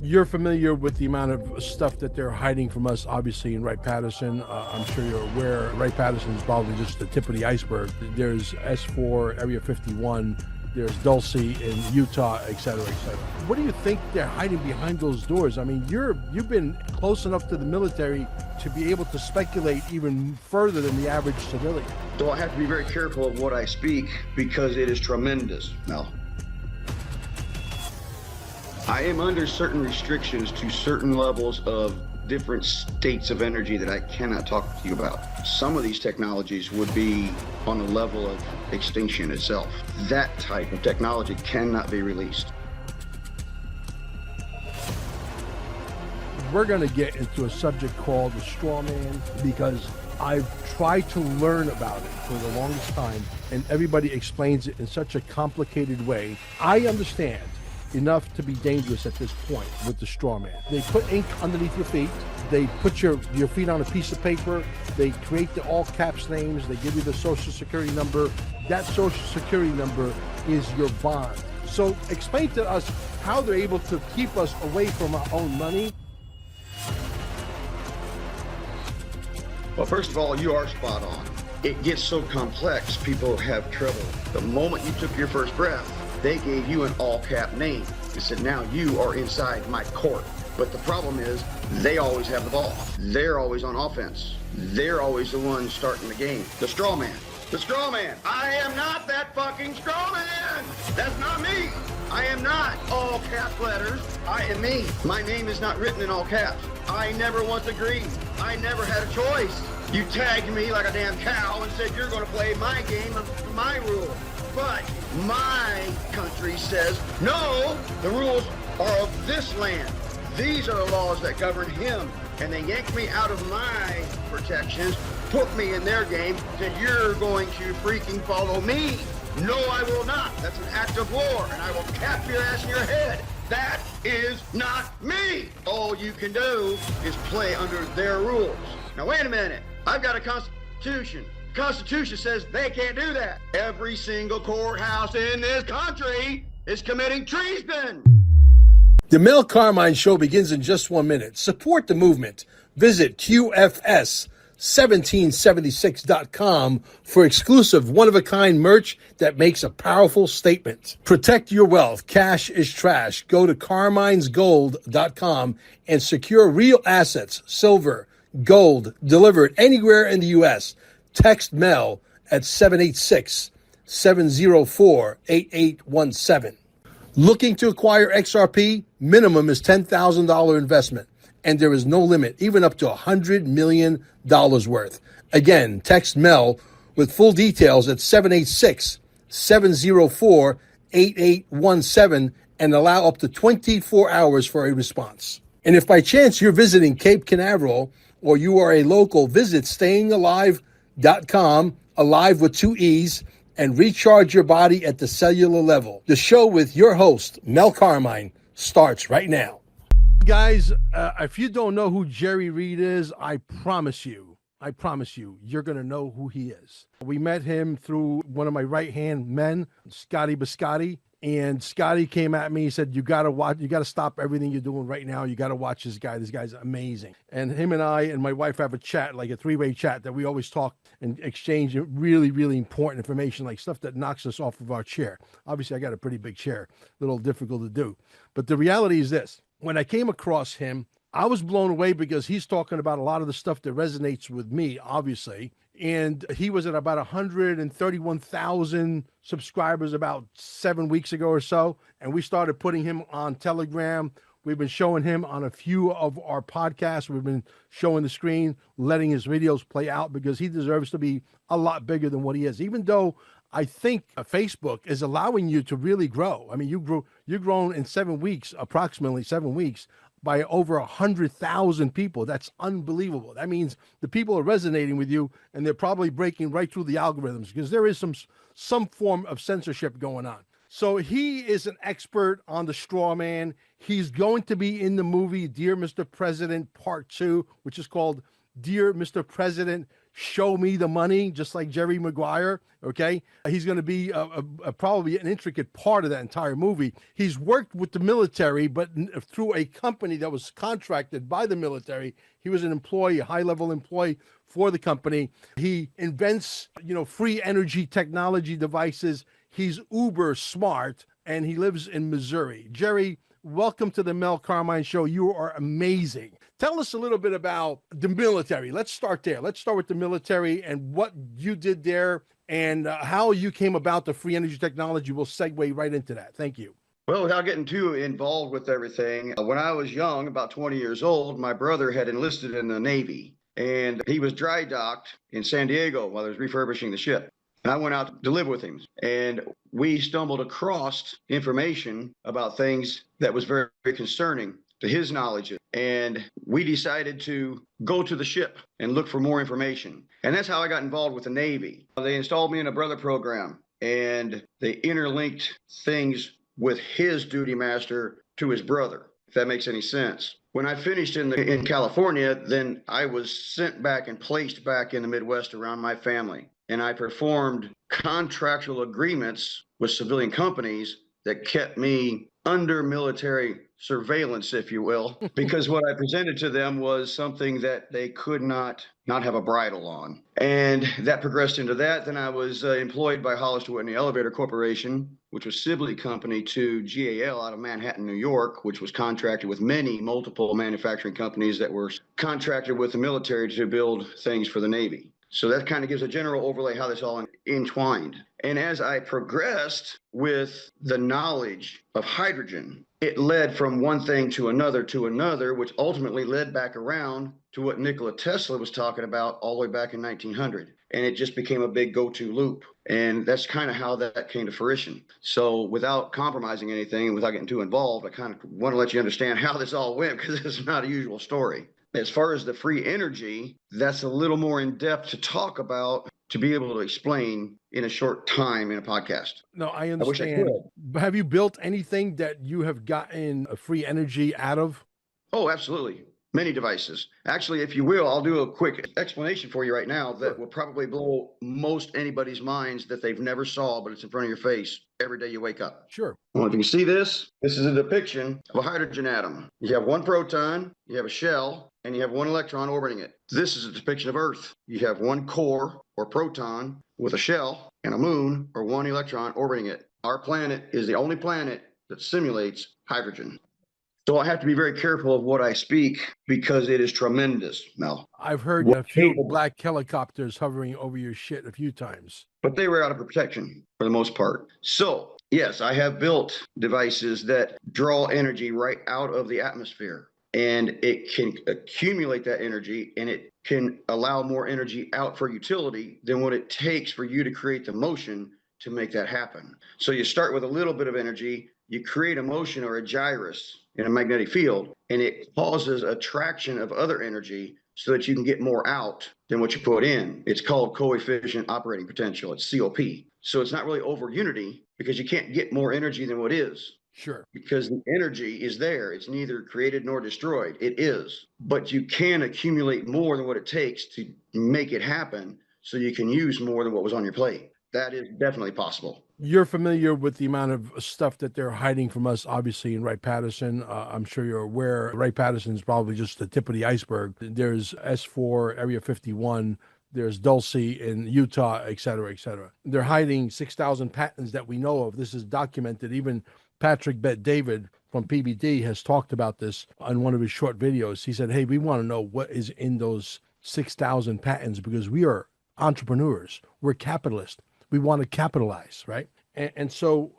You're familiar with the amount of stuff that they're hiding from us, obviously, in Wright-Patterson. I'm sure you're aware Wright-Patterson is probably just the tip of the iceberg. There's S4, Area 51, there's Dulce in Utah, et cetera, et cetera. What do you think they're hiding behind those doors? I mean, you've been close enough to the military to be able to speculate even further than the average civilian. So I have to be very careful of what I speak because it is tremendous. Now, I am under certain restrictions to certain levels of different states of energy that I cannot talk to you about. Some of these technologies would be on the level of extinction itself. That type of technology cannot be released. We're going to get into a subject called the straw man because I've tried to learn about it for the longest time, and everybody explains it in such a complicated way. I understand enough to be dangerous at this point with the straw man. They put ink underneath your feet. They put your feet on a piece of paper. They create the all caps names. They give you the social security number. That social security number is your bond. So explain to us how they're able to keep us away from our own money. Well, first of all, you are spot on. It gets so complex, people have trouble. The moment you took your first breath, they gave you an all-cap name. They said, now you are inside my court. But the problem is, they always have the ball. They're always on offense. They're always the ones starting the game. The straw man. The straw man. I am not that fucking straw man. That's not me. I am not all cap letters. I am me. My name is not written in all caps. I never once agreed. I never had a choice. You tagged me like a damn cow and said you're going to play my game and my rules. But my country says, no, the rules are of this land. These are the laws that govern him. And they yanked me out of my protections, put me in their game, said you're going to freaking follow me. No, I will not. That's an act of war, and I will cap your ass in your head. That is not me. All you can do is play under their rules. Now, wait a minute. I've got a constitution. The Constitution says they can't do that. Every single courthouse in this country is committing treason. The Mel Carmine Show begins in just 1 minute. Support the movement. Visit QFS1776.com for exclusive one-of-a-kind merch that makes a powerful statement. Protect your wealth. Cash is trash. Go to carminesgold.com and secure real assets, silver, gold, delivered anywhere in the U.S. Text Mel at 786-704-8817. Looking to acquire XRP? Minimum is $10,000 investment, and there is no limit, even up to $100 million worth. Again, text Mel with full details at 786-704-8817 and allow up to 24 hours for a response. And if by chance you're visiting Cape Canaveral or you are a local, visit stayingalive.com, alive with 2 E's, and recharge your body at the cellular level. The show with your host, Mel Carmine, starts right now. Guys, if you don't know who Jerry Reid is, I promise you, you're going to know who he is. We met him through one of my right-hand men, Scotty Biscotti. And Scotty came at me. He said, you got to stop everything you're doing right now. You got to watch this guy. This guy's amazing. And him and I and my wife have a chat, like a three-way chat that we always talk and exchange really, really important information, like stuff that knocks us off of our chair. Obviously, I got a pretty big chair, a little difficult to do. But the reality is this. When I came across him, I was blown away because he's talking about a lot of the stuff that resonates with me, obviously. And he was at about 131,000 subscribers about 7 weeks ago or so. And we started putting him on Telegram. We've been showing him on a few of our podcasts. We've been showing the screen, letting his videos play out because he deserves to be a lot bigger than what he is. Even though I think Facebook is allowing you to really grow. I mean, you've grown in 7 weeks, approximately 7 weeks, by over 100,000 people. That's unbelievable. That means the people are resonating with you, and they're probably breaking right through the algorithms because there is some form of censorship going on. So he is an expert on the straw man. He's going to be in the movie Dear Mr. President Part 2, which is called Dear Mr. President, show me the money, just like Jerry Maguire. Okay. He's going to be probably an intricate part of that entire movie. He's worked with the military, but through a company that was contracted by the military. He was an employee, a high level employee for the company. He invents, free energy technology devices. He's uber smart, and he lives in Missouri. Jerry, welcome to the Mel Carmine Show. You are amazing. Tell us a little bit about the military. Let's start there. Let's start with the military and what you did there and how you came about the free energy technology. We'll segue right into that. Thank you. Well, without getting too involved with everything, when I was young, about 20 years old, my brother had enlisted in the Navy, and he was dry docked in San Diego while he was refurbishing the ship. And I went out to live with him, and we stumbled across information about things that was very, very concerning to his knowledge. And we decided to go to the ship and look for more information. And that's how I got involved with the Navy. They installed me in a brother program, and they interlinked things with his duty master to his brother, if that makes any sense. When I finished in California, then I was sent back and placed back in the Midwest around my family. And I performed contractual agreements with civilian companies that kept me under military surveillance, if you will, because what I presented to them was something that they could not have a bridle on. And that progressed into that. Then I was employed by Hollister Whitney Elevator Corporation, which was sibling company to GAL out of Manhattan, New York, which was contracted with multiple manufacturing companies that were contracted with the military to build things for the Navy. So that kind of gives a general overlay how this all entwined. And as I progressed with the knowledge of hydrogen, it led from one thing to another, which ultimately led back around to what Nikola Tesla was talking about all the way back in 1900. And it just became a big go-to loop. And that's kind of how that came to fruition. So without compromising anything and without getting too involved, I kind of want to let you understand how this all went, because it's not a usual story. As far as the free energy, that's a little more in depth to talk about, to be able to explain in a short time in a podcast. No, I understand. Have you built anything that you have gotten a free energy out of? Oh, absolutely. Many devices. Actually, if you will, I'll do a quick explanation for you right now that will probably blow most anybody's minds that they've never saw, but it's in front of your face every day you wake up. Sure. Well, if you can see this is a depiction of a hydrogen atom. You have one proton, you have a shell, and you have one electron orbiting it. This is a depiction of Earth. You have one core or proton with a shell and a moon or one electron orbiting it. Our planet is the only planet that simulates hydrogen. So I have to be very careful of what I speak because it is tremendous, Mel. I've heard a few black helicopters hovering over your shit a few times. But they were out of protection for the most part. So, yes, I have built devices that draw energy right out of the atmosphere. And it can accumulate that energy, and it can allow more energy out for utility than what it takes for you to create the motion to make that happen. So you start with a little bit of energy, you create a motion or a gyrus in a magnetic field, and it causes attraction of other energy so that you can get more out than what you put in. It's called coefficient operating potential. It's COP. So it's not really over unity because you can't get more energy than what is. Sure. Because the energy is there. It's neither created nor destroyed. It is. But you can accumulate more than what it takes to make it happen so you can use more than what was on your plate. That is definitely possible. You're familiar with the amount of stuff that they're hiding from us, obviously, in Wright-Patterson. I'm sure you're aware Wright-Patterson is probably just the tip of the iceberg. There's S4, Area 51, there's Dulce in Utah, et cetera, et cetera. They're hiding 6,000 patents that we know of. This is documented. Even Patrick Bet-David from PBD has talked about this on one of his short videos. He said, hey, we want to know what is in those 6,000 patents because we are entrepreneurs. We're capitalists. We want to capitalize, right? And so,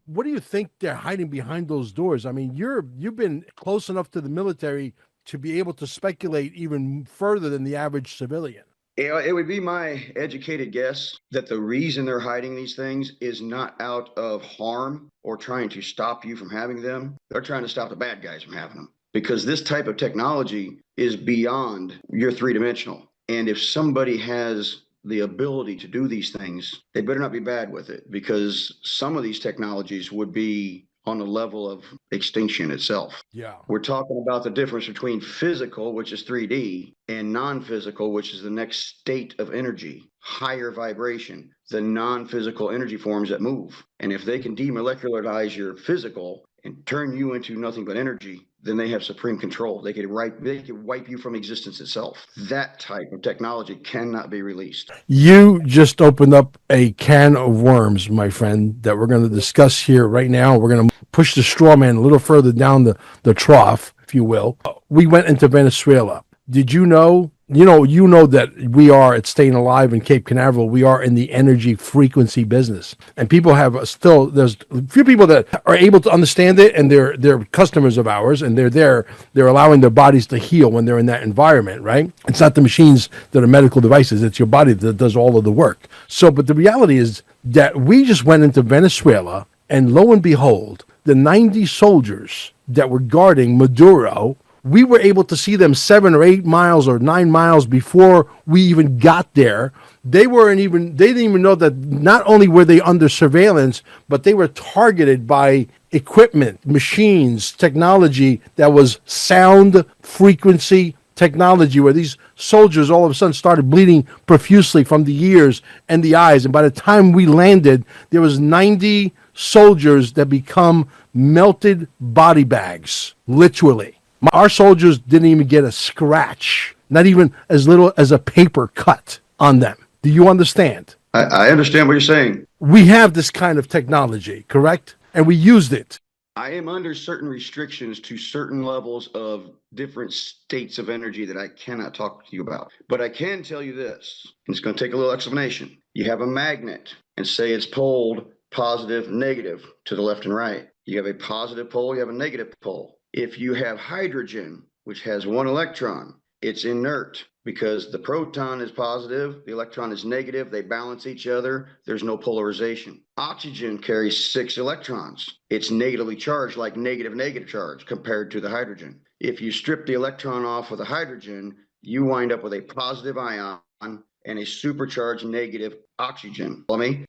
what do you think they're hiding behind those doors? I mean, you've been close enough to the military to be able to speculate even further than the average civilian. It would be my educated guess that the reason they're hiding these things is not out of harm or trying to stop you from having them. They're trying to stop the bad guys from having them because this type of technology is beyond your three-dimensional. And if somebody has the ability to do these things, they better not be bad with it because some of these technologies would be on the level of extinction itself. Yeah. We're talking about the difference between physical, which is 3D, and non-physical, which is the next state of energy, higher vibration, the non-physical energy forms that move. And if they can demolecularize your physical and turn you into nothing but energy, then they have supreme control. They could wipe you from existence itself. That type of technology cannot be released. You just opened up a can of worms, my friend, that we're going to discuss here right now. We're going to push the straw man a little further down the trough, if you will. We went into Venezuela. Did you know? You know that we are at Staying Alive in Cape Canaveral. We are in the energy frequency business, and people have still. There's a few people that are able to understand it, and they're customers of ours, and they're allowing their bodies to heal when they're in that environment. Right? It's not the machines that are medical devices; it's your body that does all of the work. So, but the reality is that we just went into Venezuela, and lo and behold, the 90 soldiers that were guarding Maduro. We were able to see them 7 or 8 miles or 9 miles before we even got there. They didn't even know that not only were they under surveillance, but they were targeted by equipment, machines, technology that was sound frequency technology, where these soldiers all of a sudden started bleeding profusely from the ears and the eyes. And by the time we landed, there was 90 soldiers that become melted body bags, literally. Our soldiers didn't even get a scratch, not even as little as a paper cut on them. Do you understand? I understand what you're saying. We have this kind of technology, correct? And we used it. I am under certain restrictions to certain levels of different states of energy that I cannot talk to you about. But I can tell you this, and it's going to take a little explanation. You have a magnet, and say it's poled positive, negative to the left and right. You have a positive pole, you have a negative pole. If you have hydrogen, which has one electron, it's inert because the proton is positive, the electron is negative, they balance each other, there's no polarization. Oxygen carries 6 electrons. It's negatively charged, like negative charge compared to the hydrogen. If you strip the electron off of the hydrogen, you wind up with a positive ion and a supercharged negative oxygen.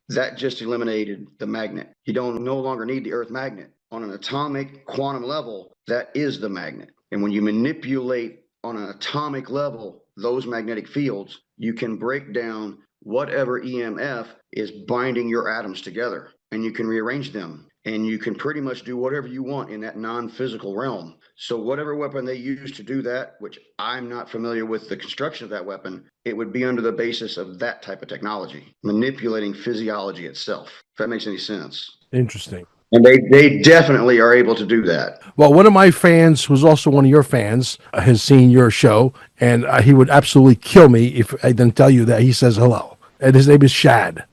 That just eliminated the magnet. You no longer need the Earth magnet. On an atomic quantum level, that is the magnet. And when you manipulate on an atomic level those magnetic fields, you can break down whatever EMF is binding your atoms together, and you can rearrange them, and you can pretty much do whatever you want in that non-physical realm. So whatever weapon they use to do that, which I'm not familiar with the construction of that weapon, it would be under the basis of that type of technology, manipulating physiology itself, if that makes any sense. Interesting. And they definitely are able to do that. Well, one of my fans, who's also one of your fans, has seen your show, and he would absolutely kill me if I didn't tell you that he says hello. And his name is Shad,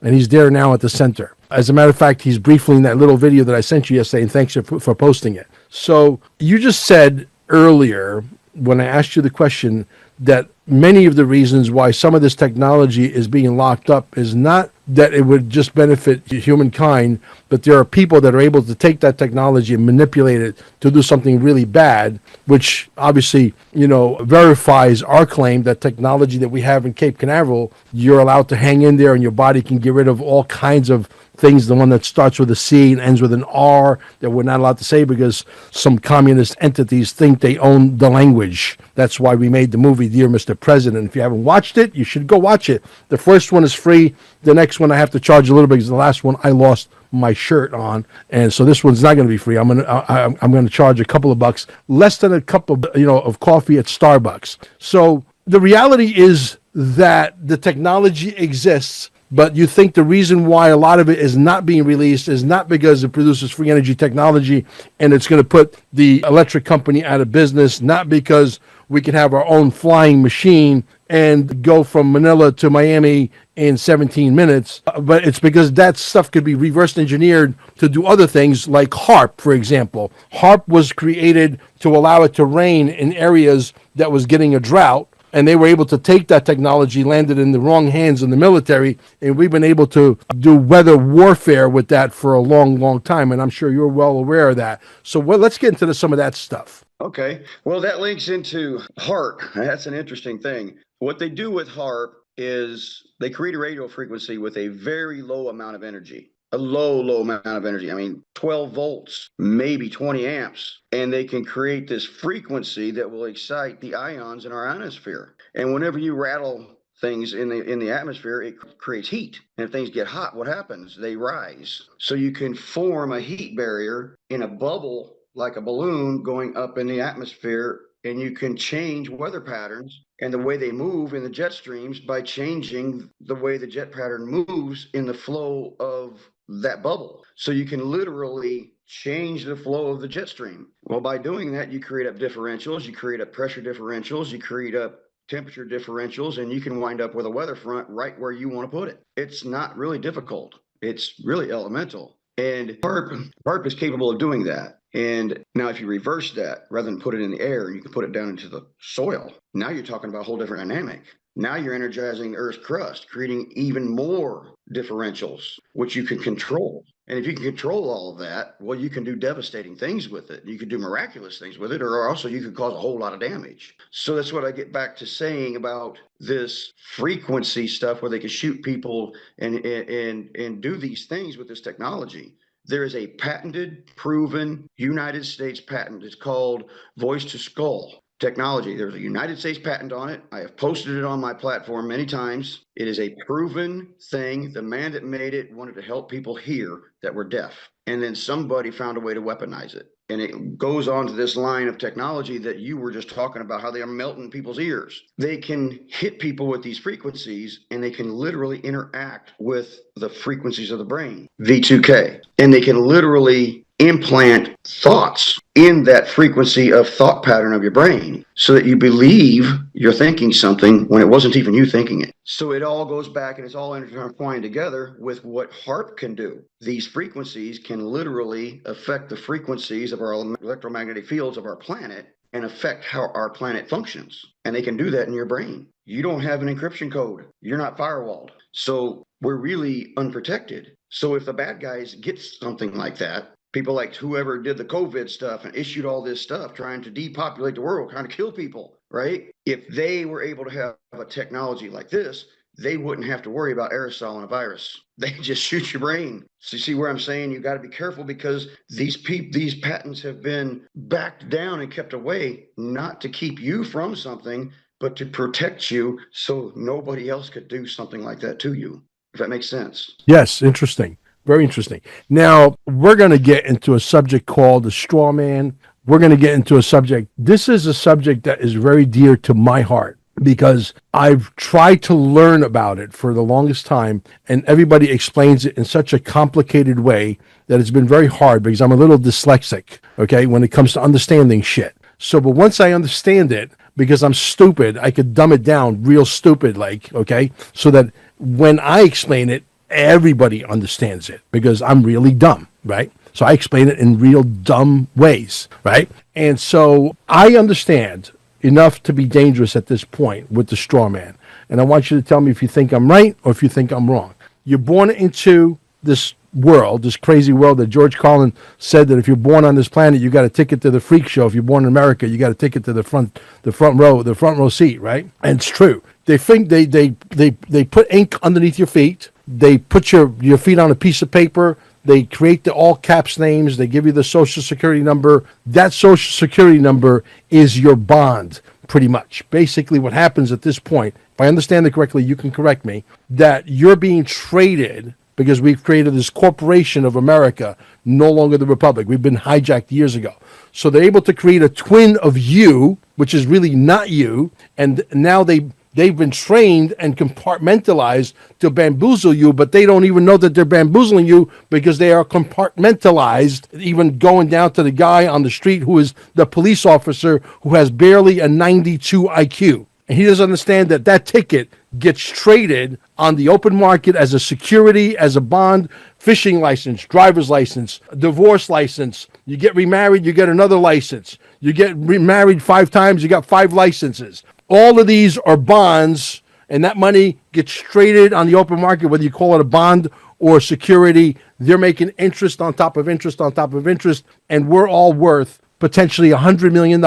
and he's there now at the center. As a matter of fact, he's briefly in that little video that I sent you yesterday, and thanks for posting it. So you just said earlier, when I asked you the question, that many of the reasons why some of this technology is being locked up is not that it would just benefit humankind, but there are people that are able to take that technology and manipulate it to do something really bad, which obviously, verifies our claim that technology that we have in Cape Canaveral, you're allowed to hang in there and your body can get rid of all kinds of things, the one that starts with a C and ends with an R that we're not allowed to say because some communist entities think they own the language. That's why we made the movie Dear Mr. President. If you haven't watched it, you should go watch it. The first one is free. The next one I have to charge a little bit because the last one I lost my shirt on, and so this one's not going to be free. I'm going to charge a couple of bucks, less than a cup of coffee at Starbucks. So the reality is that the technology exists. But you think the reason why a lot of it is not being released is not because it produces free energy technology and it's going to put the electric company out of business, not because we can have our own flying machine and go from Manila to Miami in 17 minutes, but it's because that stuff could be reverse engineered to do other things like HARP, for example. HARP was created to allow it to rain in areas that was getting a drought. And they were able to take that technology, landed in the wrong hands in the military, and we've been able to do weather warfare with that for a long, long time, and I'm sure you're well aware of that. So let's get into some of that stuff. Okay. Well, that links into HARP. That's an interesting thing. What they do with HARP is they create a radio frequency with a very low amount of energy. a low amount of energy. I mean, 12 volts, maybe 20 amps, and they can create this frequency that will excite the ions in our ionosphere. And whenever you rattle things in the atmosphere, it creates heat. And if things get hot, what happens? They rise. So you can form a heat barrier in a bubble like a balloon going up in the atmosphere, and you can change weather patterns and the way they move in the jet streams by changing the way the jet pattern moves in the flow of that bubble. So you can literally change the flow of the jet stream. Well, by doing that, you create up differentials, you create up pressure differentials, you create up temperature differentials, and you can wind up with a weather front right where you want to put it. It's not really difficult. It's really elemental. And HAARP is capable of doing that. And now if you reverse that, rather than put it in the air, you can put it down into the soil. Now you're talking about a whole different dynamic. Now you're energizing the Earth's crust, creating even more differentials, which you can control. And if you can control all of that, well, you can do devastating things with it. You can do miraculous things with it, or also you could cause a whole lot of damage. So that's what I get back to saying about this frequency stuff where they can shoot people and do these things with this technology. There is a patented, proven United States patent. It's called voice to skull technology. There's a United States patent on it. I have posted it on my platform many times. It is a proven thing. The man that made it wanted to help people hear that were deaf. And then somebody found a way to weaponize it. And it goes on to this line of technology that you were just talking about, how they are melting people's ears. They can hit people with these frequencies, and they can literally interact with the frequencies of the brain, V2K. And they can literally implant thoughts in that frequency of thought pattern of your brain so that you believe you're thinking something when it wasn't even you thinking it. So it all goes back and it's all intertwined together with what HAARP can do. These frequencies can literally affect the frequencies of our electromagnetic fields of our planet and affect how our planet functions. And they can do that in your brain. You don't have an encryption code. You're not firewalled. So we're really unprotected. So if the bad guys get something like that, people like whoever did the COVID stuff and issued all this stuff trying to depopulate the world, trying to kill people, right? If they were able to have a technology like this, they wouldn't have to worry about aerosol and a virus. They just shoot your brain. So you see where I'm saying you got to be careful, because these patents have been backed down and kept away, not to keep you from something, but to protect you so nobody else could do something like that to you, if that makes sense. Yes, interesting. Very interesting. Now, we're going to get into a subject called the straw man. We're going to get into a subject. This is a subject that is very dear to my heart because I've tried to learn about it for the longest time, and everybody explains it in such a complicated way that it's been very hard because I'm a little dyslexic, okay, when it comes to understanding shit. So, but once I understand it, because I'm stupid, I could dumb it down real stupid, like, okay, so that when I explain it, everybody understands it because I'm really dumb, right? So I explain it in real dumb ways, right? And so I understand enough to be dangerous at this point with the straw man. And I want you to tell me if you think I'm right or if you think I'm wrong. You're born into this world, this crazy world that George Carlin said that if you're born on this planet, you got a ticket to the freak show. If you're born in America, you got a ticket to the front row seat, right? And it's true. They think they put ink underneath your feet. They put your feet on a piece of paper. They create the all caps names. They give you the social security number. That social security number is your bond, pretty much. Basically, what happens at this point, if I understand it correctly, you can correct me, that you're being traded because we've created this corporation of America, no longer the Republic. We've been hijacked years ago. So they're able to create a twin of you, which is really not you, and now they've been trained and compartmentalized to bamboozle you, but they don't even know that they're bamboozling you because they are compartmentalized, even going down to the guy on the street who is the police officer who has barely a 92 IQ. And he doesn't understand that that ticket gets traded on the open market as a security, as a bond, fishing license, driver's license, divorce license. You get remarried, you get another license. You get remarried 5 times, you got 5 licenses. All of these are bonds, and that money gets traded on the open market, whether you call it a bond or security. They're making interest on top of interest on top of interest, and we're all worth potentially $100 million.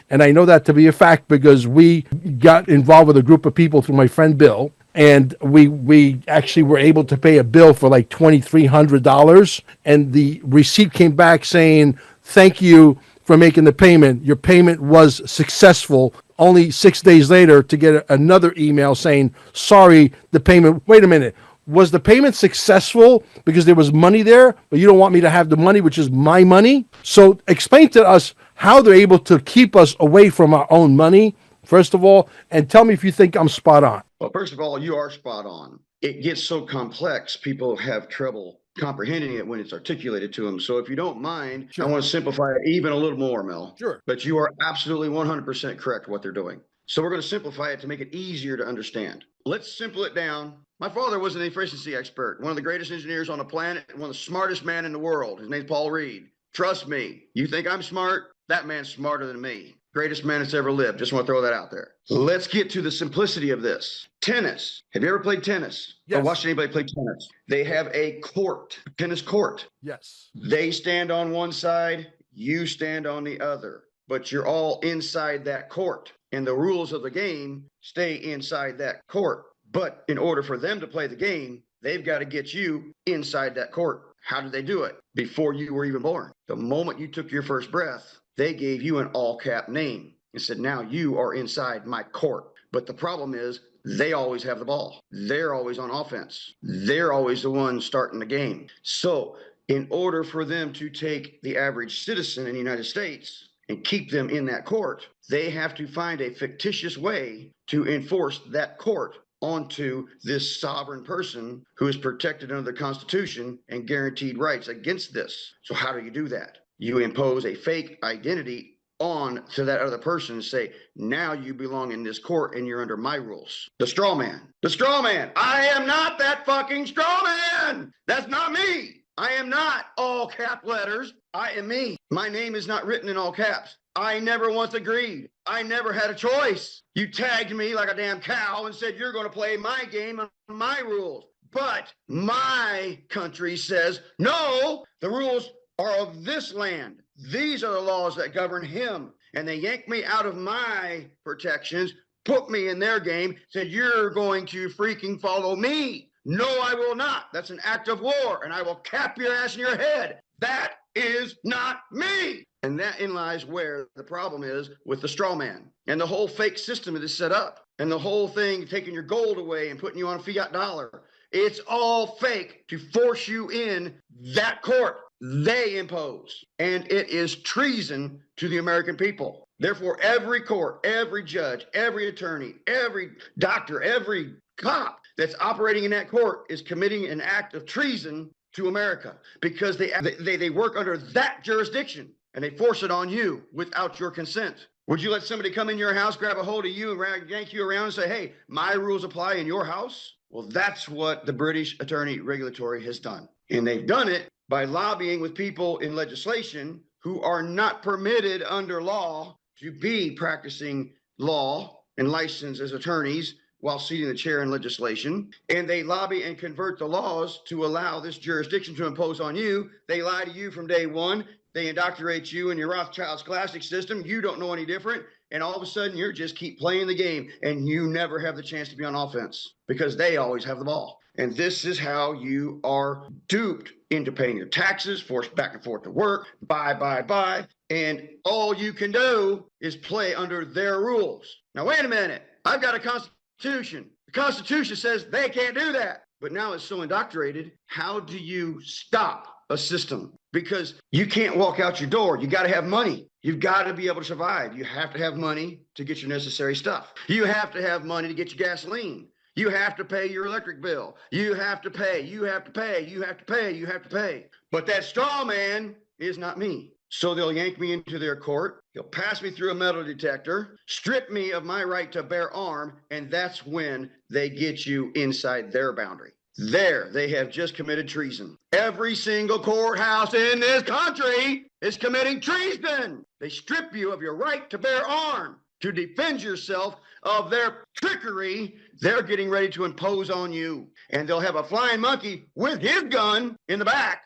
And I know that to be a fact because we got involved with a group of people through my friend Bill, and we actually were able to pay a bill for like $2,300, and the receipt came back saying, "Thank you for making the payment. Your payment was successful." Only 6 days later, to get another email saying, "Sorry, the payment." Wait a minute. Was the payment successful because there was money there, but you don't want me to have the money, which is my money? So explain to us how they're able to keep us away from our own money, first of all, and tell me if you think I'm spot on. Well, first of all, you are spot on. It gets so complex, people have trouble comprehending it when it's articulated to them. So if you don't mind, Sure. I want to simplify it even a little more, Mel. Sure. But you are absolutely 100% correct what they're doing. So we're going to simplify it to make it easier to understand. Let's simple it down. My father was an efficiency expert, one of the greatest engineers on the planet, and one of the smartest men in the world. His name's Paul Reid. Trust me, you think I'm smart? That man's smarter than me. Greatest man that's ever lived. Just want to throw that out there. Let's get to the simplicity of this. Tennis. Have you ever played tennis? Yes. Or watched anybody play tennis? They have a court, tennis court. Yes. They stand on one side, you stand on the other, but you're all inside that court. And the rules of the game stay inside that court. But in order for them to play the game, they've got to get you inside that court. How did they do it? Before you were even born. The moment you took your first breath, they gave you an all-cap name and said, now you are inside my court. But the problem is they always have the ball. They're always on offense. They're always the ones starting the game. So in order for them to take the average citizen in the United States and keep them in that court, they have to find a fictitious way to enforce that court onto this sovereign person who is protected under the Constitution and guaranteed rights against this. So how do you do that? You impose a fake identity on to that other person and say, now you belong in this court and you're under my rules. The straw man. The straw man. I am not that fucking straw man. That's not me. I am not all cap letters. I am me. My name is not written in all caps. I never once agreed. I never had a choice. You tagged me like a damn cow and said, you're going to play my game and my rules. But my country says, no, the rules are of this land. These are the laws that govern him. And they yanked me out of my protections, put me in their game, said, you're going to freaking follow me. No, I will not. That's an act of war, and I will cap your ass in your head. That is not me. And that in lies where the problem is with the straw man and the whole fake system that is set up and the whole thing taking your gold away and putting you on a fiat dollar. It's all fake to force you in that court they impose. And it is treason to the American people. Therefore, every court, every judge, every attorney, every doctor, every cop that's operating in that court is committing an act of treason to America because they work under that jurisdiction. And they force it on you without your consent. Would you let somebody come in your house, grab a hold of you, and yank you around and say, hey, my rules apply in your house? Well, that's what the British Attorney Regulatory has done. And they've done it by lobbying with people in legislation who are not permitted under law to be practicing law and licensed as attorneys while seating the chair in legislation. And they lobby and convert the laws to allow this jurisdiction to impose on you. They lie to you from day one. They indoctrinate you in your Rothschild scholastic system. You don't know any different. And all of a sudden, you just keep playing the game. And you never have the chance to be on offense because they always have the ball. And this is how you are duped into paying your taxes, forced back and forth to work, buy. And all you can do is play under their rules. Now, wait a minute. I've got a Constitution. The Constitution says they can't do that. But now it's so indoctrinated. How do you stop a system? Because you can't walk out your door. You got to have money. You've got to be able to survive. You have to have money to get your necessary stuff. You have to have money to get your gasoline. You have to pay your electric bill. You have to pay. But that straw man is not me. So they'll yank me into their court. They'll pass me through a metal detector, strip me of my right to bear arm, and that's when they get you inside their boundary. There, they have just committed treason. Every single courthouse in this country is committing treason. They strip you of your right to bear arm to defend yourself of their trickery. They're getting ready to impose on you. And they'll have a flying monkey with his gun in the back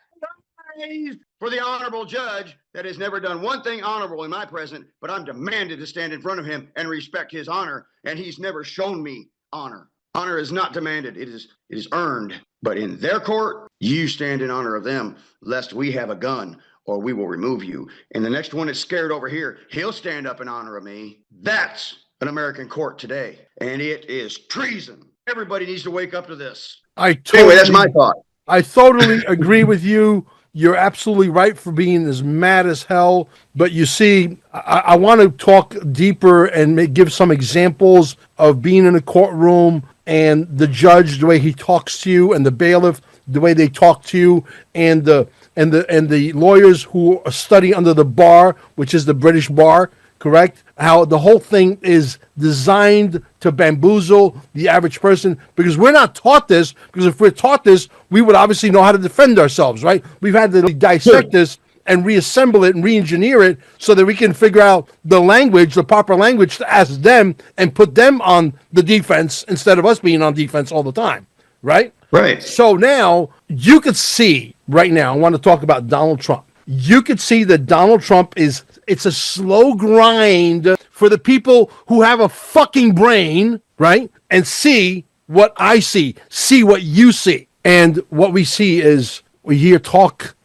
for the honorable judge that has never done one thing honorable in my presence, but I'm demanded to stand in front of him and respect his honor. And he's never shown me honor. Honor is not demanded. It is earned. But in their court, you stand in honor of them, lest we have a gun or we will remove you. And the next one that's scared over here, he'll stand up in honor of me. That's an American court today. And it is treason. Everybody needs to wake up to this. Anyway, that's my thought. I totally agree with you. You're absolutely right for being as mad as hell. But you see, I want to talk deeper and give some examples of being in a courtroom and the judge, the way he talks to you, and the bailiff, the way they talk to you, and the lawyers who study under the bar, which is the British bar, correct? How the whole thing is designed to bamboozle the average person, because we're not taught this. Because if we're taught this, we would obviously know how to defend ourselves, right? We've had to dissect this and reassemble it and re-engineer it so that we can figure out the language, the proper language to ask them and put them on the defense instead of us being on defense all the time, right? Right. So now you could see right now, I want to talk about Donald Trump. You could see that Donald Trump it's a slow grind for the people who have a fucking brain, right? And see what I see what you see. And what we see is we hear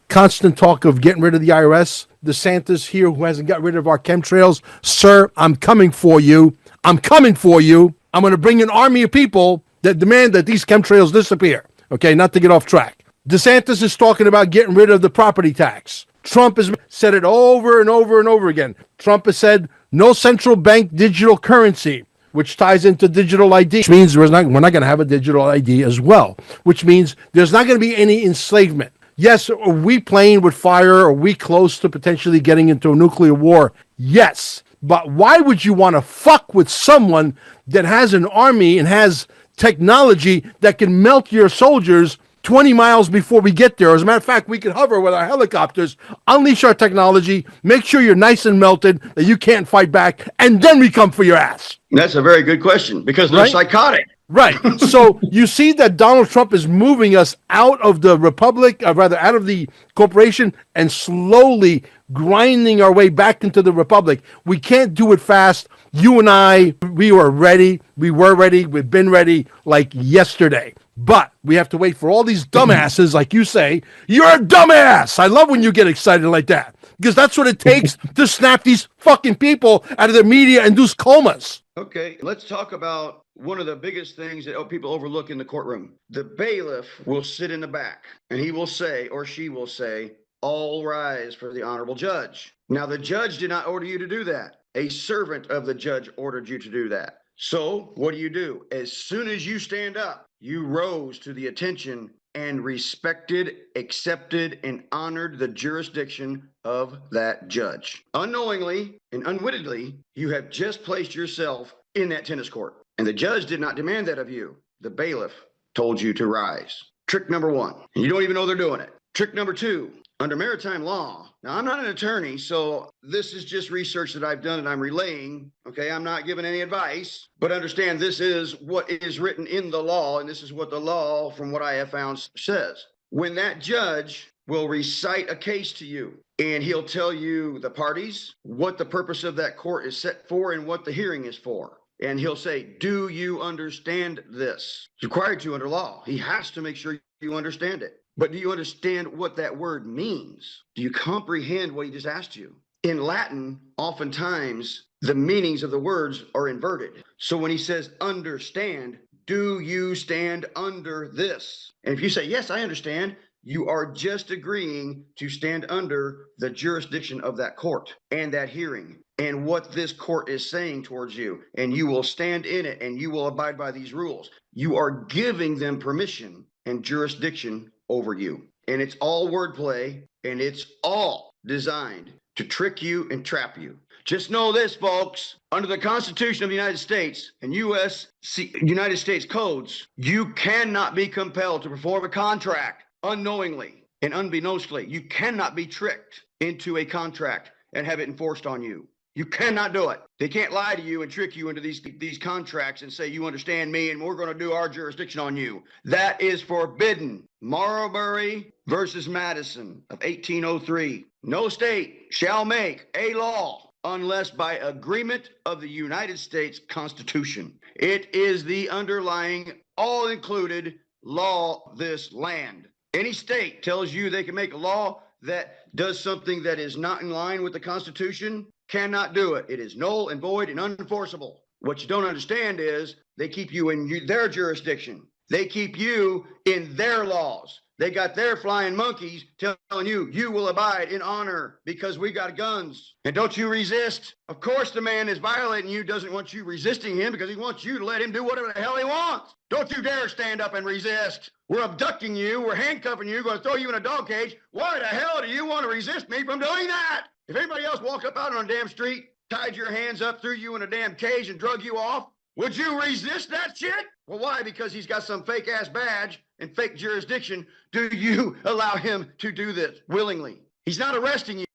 constant talk of getting rid of the IRS. DeSantis here, who hasn't got rid of our chemtrails. Sir, I'm coming for you. I'm going to bring an army of people that demand that these chemtrails disappear. Okay, not to get off track. DeSantis is talking about getting rid of the property tax. Trump has said it over and over and over again. Trump has said no central bank digital currency, which ties into digital ID, which means we're not going to have a digital ID as well, which means there's not going to be any enslavement. Yes, are we playing with fire? Are we close to potentially getting into a nuclear war? Yes. But why would you want to fuck with someone that has an army and has technology that can melt your soldiers 20 miles before we get there? As a matter of fact, we can hover with our helicopters, unleash our technology, make sure you're nice and melted, that you can't fight back, and then we come for your ass. That's a very good question, because they're psychotic. Right. So you see that Donald Trump is moving us out of the republic, out of the corporation, and slowly grinding our way back into the republic. We can't do it fast. You and I, we were ready. We've been ready like yesterday. But we have to wait for all these dumbasses, like you say. You're a dumbass. I love when you get excited like that, because that's what it takes to snap these fucking people out of their media-induced comas. Okay, let's talk about one of the biggest things that people overlook in the courtroom. The bailiff will sit in the back, and he will say, or she will say, "All rise for the honorable judge." Now, the judge did not order you to do that. A servant of the judge ordered you to do that. So what do? As soon as you stand up, you rose to the attention and respected, accepted, and honored the jurisdiction of that judge. Unknowingly and unwittingly, you have just placed yourself in that tennis court. And the judge did not demand that of you. The bailiff told you to rise. Trick number one. And you don't even know they're doing it. Trick number two. Under maritime law, now I'm not an attorney, so this is just research that I've done and I'm relaying. Okay, I'm not giving any advice, but understand this is what is written in the law, and this is what the law, from what I have found, says. When that judge will recite a case to you, and he'll tell you the parties, what the purpose of that court is set for, and what the hearing is for. And he'll say, "Do you understand this?" It's required to under law. He has to make sure you understand it. But do you understand what that word means? Do you comprehend what he just asked you? In Latin, oftentimes, the meanings of the words are inverted. So when he says understand, do you stand under this? And if you say, "Yes, I understand," you are just agreeing to stand under the jurisdiction of that court and that hearing and what this court is saying towards you. And you will stand in it and you will abide by these rules. You are giving them permission and jurisdiction over you. And it's all wordplay, and it's all designed to trick you and trap you. Just know this, folks. Under the Constitution of the United States and United States codes, you cannot be compelled to perform a contract unknowingly and unbeknownstly. You cannot be tricked into a contract and have it enforced on you. You cannot do it. They can't lie to you and trick you into these contracts and say, "You understand me and we're going to do our jurisdiction on you." That is forbidden. Marbury versus Madison of 1803. No state shall make a law unless by agreement of the United States Constitution. It is the underlying, all-included law of this land. Any state tells you they can make a law that does something that is not in line with the Constitution, cannot do it. It is null and void and unenforceable. What you don't understand is they keep you in their jurisdiction. They keep you in their laws. They got their flying monkeys telling you, you will abide in honor because we got guns. And don't you resist. Of course, the man is violating you, doesn't want you resisting him because he wants you to let him do whatever the hell he wants. Don't you dare stand up and resist. We're abducting you. We're handcuffing you. Going to throw you in a dog cage. Why the hell do you want to resist me from doing that? If anybody else walked up out on a damn street, tied your hands up, threw you in a damn cage and drug you off, would you resist that shit? Well, why? Because he's got some fake-ass badge and fake jurisdiction. Do you allow him to do this willingly? He's not arresting you,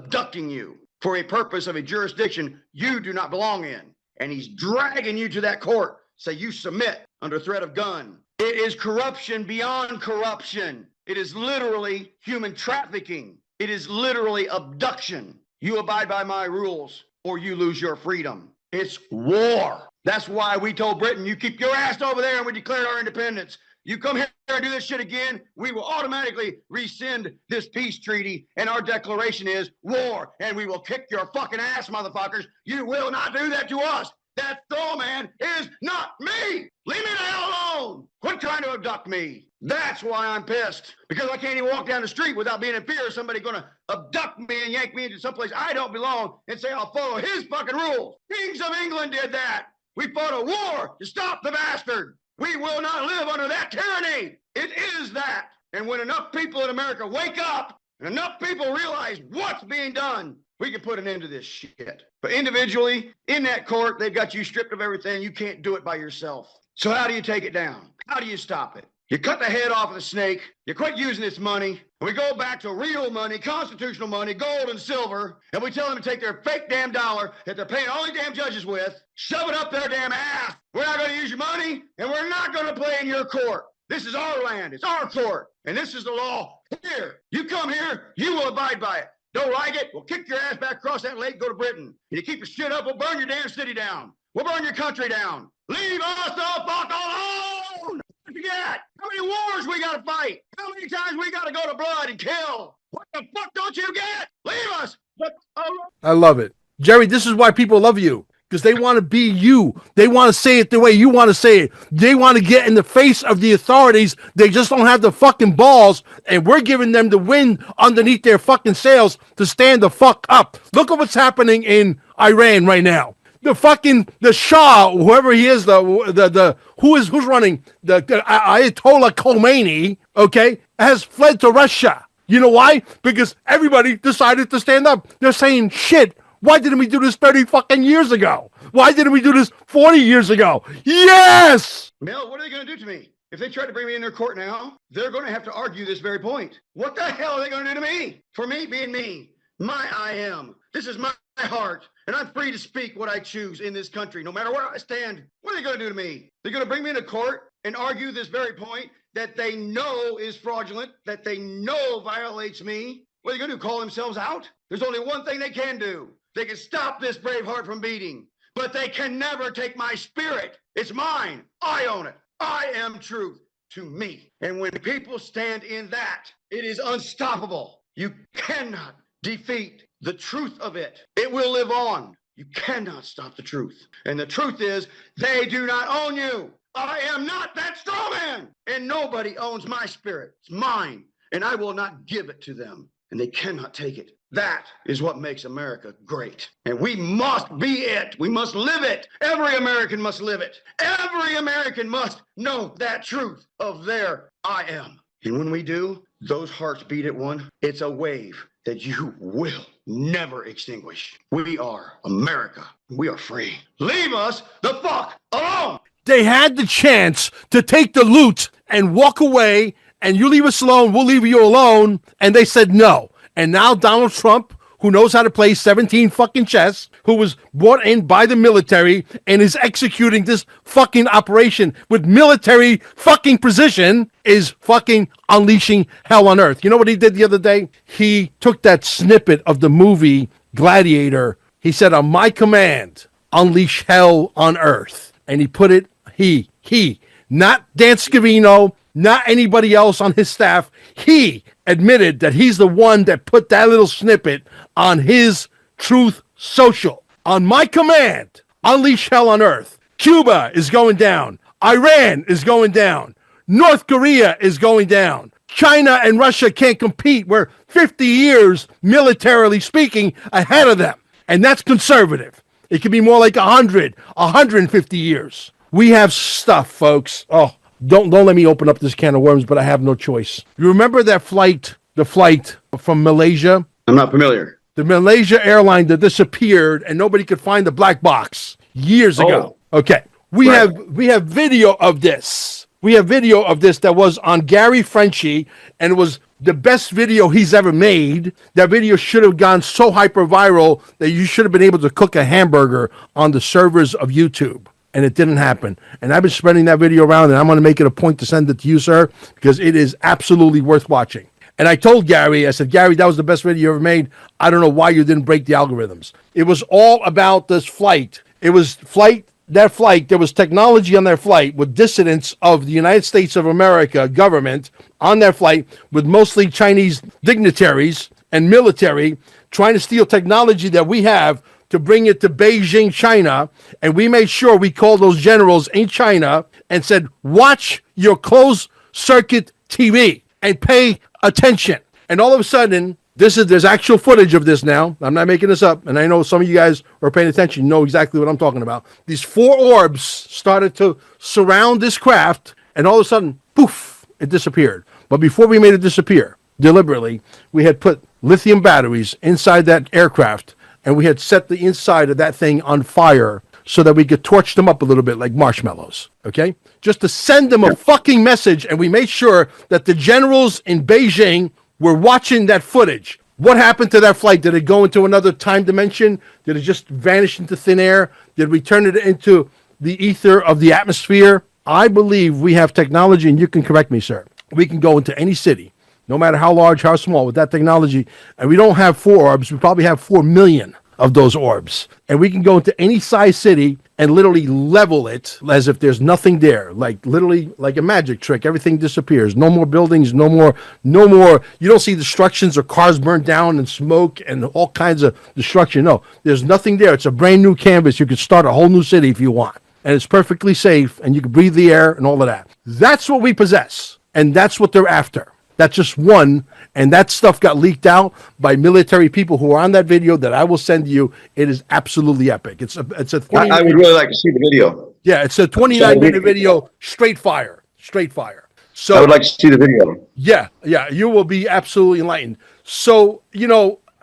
abducting you for a purpose of a jurisdiction you do not belong in. And he's dragging you to that court. Say you submit under threat of gun. It is corruption beyond corruption. It is literally human trafficking. It is literally abduction. You abide by my rules or you lose your freedom. It's war. That's why we told Britain, you keep your ass over there and we declared our independence. You come here and do this shit again, we will automatically rescind this peace treaty. And our declaration is war. And we will kick your fucking ass, motherfuckers. You will not do that to us. That straw man is not me. Leave me the hell alone. Quit trying to abduct me. That's why I'm pissed. Because I can't even walk down the street without being in fear of somebody going to abduct me and yank me into someplace I don't belong and say I'll follow his fucking rules. Kings of England did that. We fought a war to stop the bastard. We will not live under that tyranny. It is that. And when enough people in America wake up and enough people realize what's being done, we can put an end to this shit. But individually, in that court, they've got you stripped of everything. You can't do it by yourself. So how do you take it down? How do you stop it? You cut the head off of the snake. You quit using its money. And we go back to real money, constitutional money, gold and silver. And we tell them to take their fake damn dollar that they're paying all these damn judges with, shove it up their damn ass. We're not going to use your money, and we're not going to play in your court. This is our land. It's our court. And this is the law. Here. You come here, you will abide by it. Don't like it? We'll kick your ass back across that lake, go to Britain. And you keep your shit up, we'll burn your damn city down. We'll burn your country down. Leave us the fuck alone! Forget how many wars we gotta fight, how many times we gotta go to blood and kill. What the fuck don't you get? Leave us! I love it. Jerry, this is why people love you. Because they want to be you. They want to say it the way you want to say it. They want to get in the face of the authorities. They just don't have the fucking balls. And we're giving them the wind underneath their fucking sails to stand the fuck up. Look at what's happening in Iran right now. The Shah, whoever he is, who's running the Ayatollah Khomeini, okay, has fled to Russia. You know why? Because everybody decided to stand up. They're saying shit. Why didn't we do this 30 fucking years ago? Why didn't we do this 40 years ago? Yes! Mel, what are they going to do to me? If they try to bring me in their court now, they're going to have to argue this very point. What the hell are they going to do to me? For me being me. My I am. This is my heart. And I'm free to speak what I choose in this country, no matter where I stand. What are they going to do to me? They're going to bring me into court and argue this very point that they know is fraudulent, that they know violates me. What are they going to do? Call themselves out? There's only one thing they can do. They can stop this brave heart from beating, but they can never take my spirit. It's mine. I own it. I am truth to me. And when people stand in that, it is unstoppable. You cannot defeat the truth of it. It will live on. You cannot stop the truth. And the truth is, they do not own you. I am not that straw man. And nobody owns my spirit. It's mine. And I will not give it to them. And they cannot take it. That is what makes America great. And we must be it. We must live it. Every American must live it. Every American must know that truth of their I am. And when we do, those hearts beat at one. It's a wave that you will never extinguish. We are America. We are free. Leave us the fuck alone. They had the chance to take the loot and walk away, and you leave us alone, we'll leave you alone. And they said no. And now Donald Trump, who knows how to play 17 fucking chess, who was brought in by the military and is executing this fucking operation with military fucking precision, is fucking unleashing hell on earth. You know what he did the other day? He took that snippet of the movie Gladiator He said, on my command, unleash hell on earth. And he put it, he, not Dan Scavino, not anybody else on his staff. He admitted that he's the one that put that little snippet on his Truth Social. On my command, unleash hell on earth. Cuba is going down. Iran is going down. North Korea is going down. China and Russia can't compete. We're 50 years, militarily speaking, ahead of them. And that's conservative. It could be more like 100, 150 years. We have stuff, folks. Oh, don't let me open up this can of worms, but I have no choice. You remember that the flight from Malaysia? I'm not familiar. The Malaysia airline that disappeared and nobody could find the black box years ago. Okay. We have video of this. We have video of this that was on Gary Frenchie, and it was the best video he's ever made. That video should have gone so hyper viral that you should have been able to cook a hamburger on the servers of YouTube. And it didn't happen. And I've been spreading that video around, and I'm going to make it a point to send it to you, sir, because it is absolutely worth watching. And I told Gary, I said, Gary, that was the best video you ever made. I don't know why you didn't break the algorithms. It was all about this flight. It was that flight, there was technology on their flight with dissidents of the United States of America government on their flight with mostly Chinese dignitaries and military trying to steal technology that we have to bring it to Beijing, China. And we made sure we called those generals in China and said, watch your closed circuit TV and pay attention. And all of a sudden, there's actual footage of this now. I'm not making this up. And I know some of you guys who are paying attention, you know exactly what I'm talking about. These 4 orbs started to surround this craft, and all of a sudden, poof, it disappeared. But before we made it disappear, deliberately, we had put lithium batteries inside that aircraft, and we had set the inside of that thing on fire so that we could torch them up a little bit like marshmallows, okay? Just to send them a fucking message, and we made sure that the generals in Beijing were watching that footage. What happened to that flight? Did it go into another time dimension? Did it just vanish into thin air? Did we turn it into the ether of the atmosphere? I believe we have technology, and you can correct me, sir. We can go into any city, no matter how large, how small, with that technology, and we don't have 4 orbs. We probably have 4 million of those orbs. And we can go into any size city and literally level it as if there's nothing there. Like literally like a magic trick. Everything disappears. No more buildings, no more. You don't see destructions or cars burned down and smoke and all kinds of destruction. No, there's nothing there. It's a brand new canvas. You could start a whole new city if you want. And it's perfectly safe and you can breathe the air and all of that. That's what we possess. And that's what they're after. That's just one, and that stuff got leaked out by military people who are on that video that I will send you. It is absolutely epic. It's a 20 I would really like to see the video. Yeah, it's a 29-minute video, straight fire. So I would like to see the video. Yeah, you will be absolutely enlightened. So,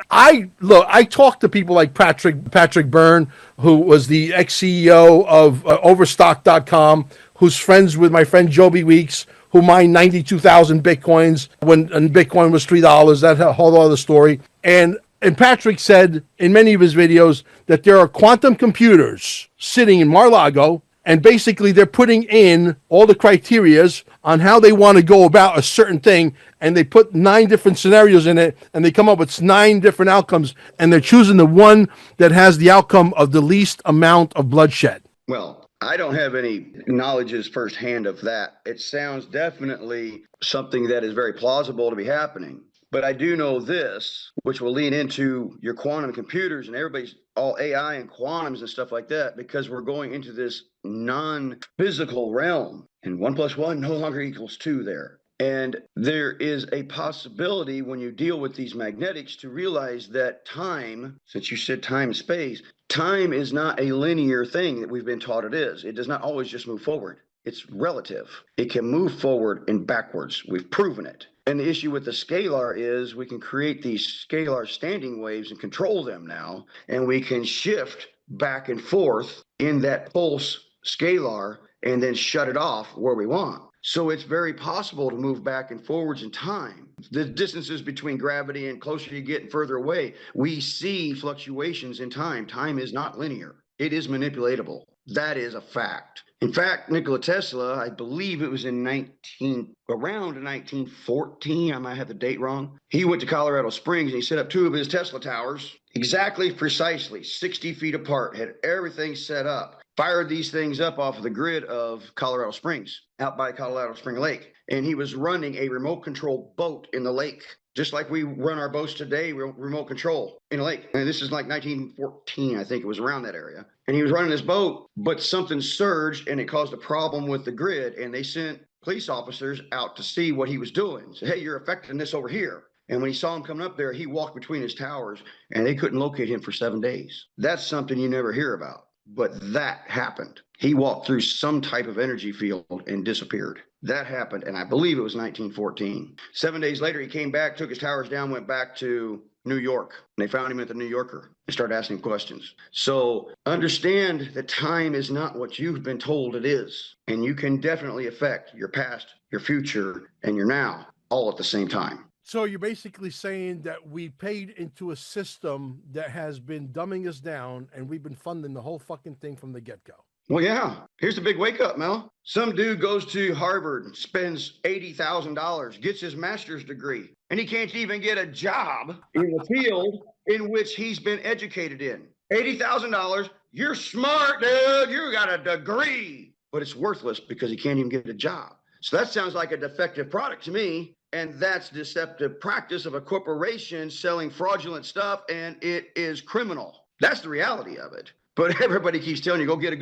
I talked to people like Patrick Byrne, who was the ex-CEO of Overstock.com, who's friends with my friend Joby Weeks, who mined 92,000 Bitcoins when Bitcoin was $3. That's a whole other story. And Patrick said in many of his videos that there are quantum computers sitting in Mar-a-Lago, and basically they're putting in all the criterias on how they want to go about a certain thing, and they put 9 different scenarios in it, and they come up with 9 different outcomes, and they're choosing the one that has the outcome of the least amount of bloodshed. Well, I don't have any knowledge firsthand of that. It sounds definitely something that is very plausible to be happening. But I do know this, which will lean into your quantum computers and everybody's all AI and quantums and stuff like that, because we're going into this non-physical realm, and 1 + 1 no longer equals 2 there. And there is a possibility when you deal with these magnetics to realize that time, since you said time and space, time is not a linear thing that we've been taught it is. It does not always just move forward. It's relative. It can move forward and backwards. We've proven it. And the issue with the scalar is we can create these scalar standing waves and control them now, and we can shift back and forth in that pulse scalar and then shut it off where we want. So it's very possible to move back and forwards in time. The distances between gravity and closer you get and further away, we see fluctuations in time. Time is not linear. It is manipulatable. That is a fact. In fact, Nikola Tesla, I believe it was in around 1914, I might have the date wrong. He went to Colorado Springs and he set up 2 of his Tesla towers exactly, precisely 60 feet apart, had everything set up, fired these things up off of the grid of Colorado Springs, out by Colorado Spring Lake. And he was running a remote control boat in the lake, just like we run our boats today, remote control in a lake. And this is like 1914, I think it was around that area. And he was running this boat, but something surged and it caused a problem with the grid. And they sent police officers out to see what he was doing. So, hey, you're affecting this over here. And when he saw him coming up there, he walked between his towers and they couldn't locate him for 7 days. That's something you never hear about. But that happened. He walked through some type of energy field and disappeared. That happened, and I believe it was 1914. 7 days later, he came back, took his towers down, went back to New York. And they found him at the New Yorker and started asking him questions. So understand that time is not what you've been told it is. And you can definitely affect your past, your future, and your now all at the same time. So you're basically saying that we paid into a system that has been dumbing us down, and we've been funding the whole fucking thing from the get-go. Well, yeah. Here's the big wake up, Mel. Some dude goes to Harvard, spends $80,000, gets his master's degree, and he can't even get a job in the field in which he's been educated in. $80,000. You're smart, dude. You got a degree, but it's worthless because he can't even get a job. So that sounds like a defective product to me. And that's deceptive practice of a corporation selling fraudulent stuff, and it is criminal. That's the reality of it. But everybody keeps telling you, go get a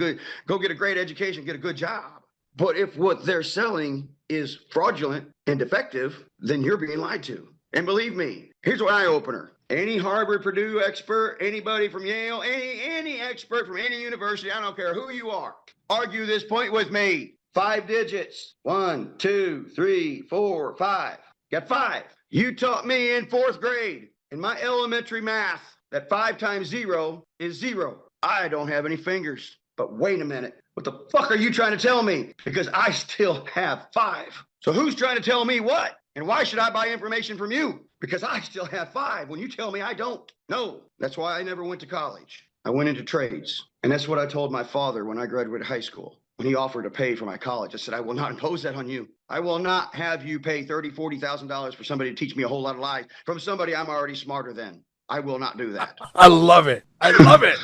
great education, get a good job. But if what they're selling is fraudulent and defective, then you're being lied to. And believe me, here's an eye opener. Any Harvard, Purdue expert, anybody from Yale, any expert from any university, I don't care who you are, argue this point with me. 5 digits. 1, 2, 3, 4, 5. Got 5. You taught me in 4th grade in my elementary math that 5 times 0 is 0. I don't have any fingers. But wait a minute. What the fuck are you trying to tell me? Because I still have 5. So who's trying to tell me what? And why should I buy information from you? Because I still have 5 when you tell me I don't. No, that's why I never went to college. I went into trades. And that's what I told my father when I graduated high school. When he offered to pay for my college, I said, I will not impose that on you. I will not have you pay $30,000, $40,000 for somebody to teach me a whole lot of lies from somebody I'm already smarter than. I will not do that. I love it. I love it.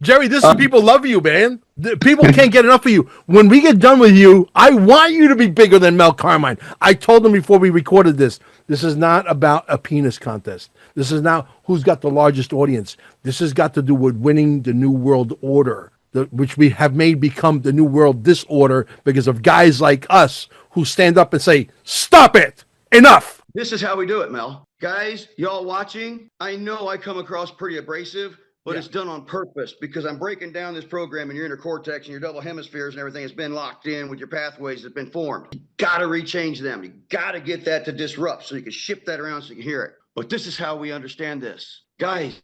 Jerry, this is people love you, man. People can't get enough of you. When we get done with you, I want you to be bigger than Mel Carmine. I told him before we recorded this is not about a penis contest. This is not who's got the largest audience. This has got to do with winning the New World Order, which we have made become the New World Disorder because of guys like us who stand up and say, stop it, enough. This is how we do it, Mel. Guys, y'all watching, I know I come across pretty abrasive, but it's done on purpose because I'm breaking down this program and your inner cortex and your double hemispheres and everything has been locked in with your pathways that have been formed. You got to rechange them. You got to get that to disrupt so you can shift that around so you can hear it. But this is how we understand this. Guys,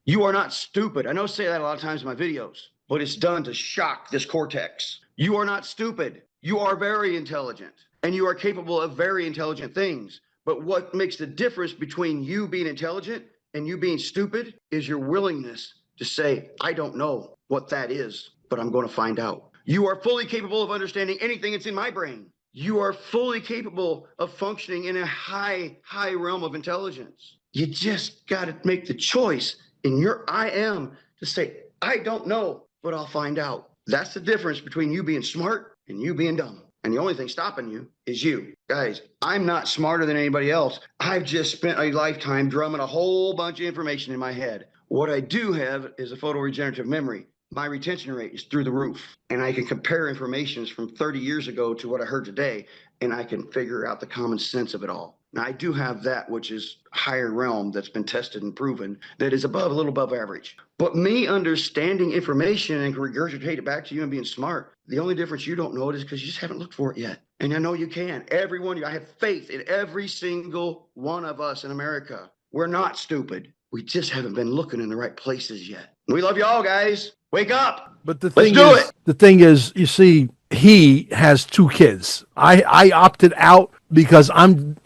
you are not stupid. I know I say that a lot of times in my videos, but it's done to shock this cortex. You are not stupid. You are very intelligent and you are capable of very intelligent things. But what makes the difference between you being intelligent and you being stupid is your willingness to say, I don't know what that is, but I'm going to find out. You are fully capable of understanding anything that's in my brain. You are fully capable of functioning in a high realm of intelligence. You just got to make the choice in your I am to say, I don't know, but I'll find out. That's the difference between you being smart and you being dumb. And the only thing stopping you is you. Guys, I'm not smarter than anybody else. I've just spent a lifetime drumming a whole bunch of information in my head. What I do have is a photoregenerative memory. My retention rate is through the roof. And I can compare information from 30 years ago to what I heard today, and I can figure out the common sense of it all. Now, I do have that which is higher realm that's been tested and proven that is a little above average. But me understanding information and regurgitate it back to you and being smart, the only difference you don't know it is because you just haven't looked for it yet. And I know you can. Everyone, I have faith in every single one of us in America. We're not stupid. We just haven't been looking in the right places yet. We love you all, guys. Wake up. But the thing is, you see, he has 2 kids. I opted out because I'm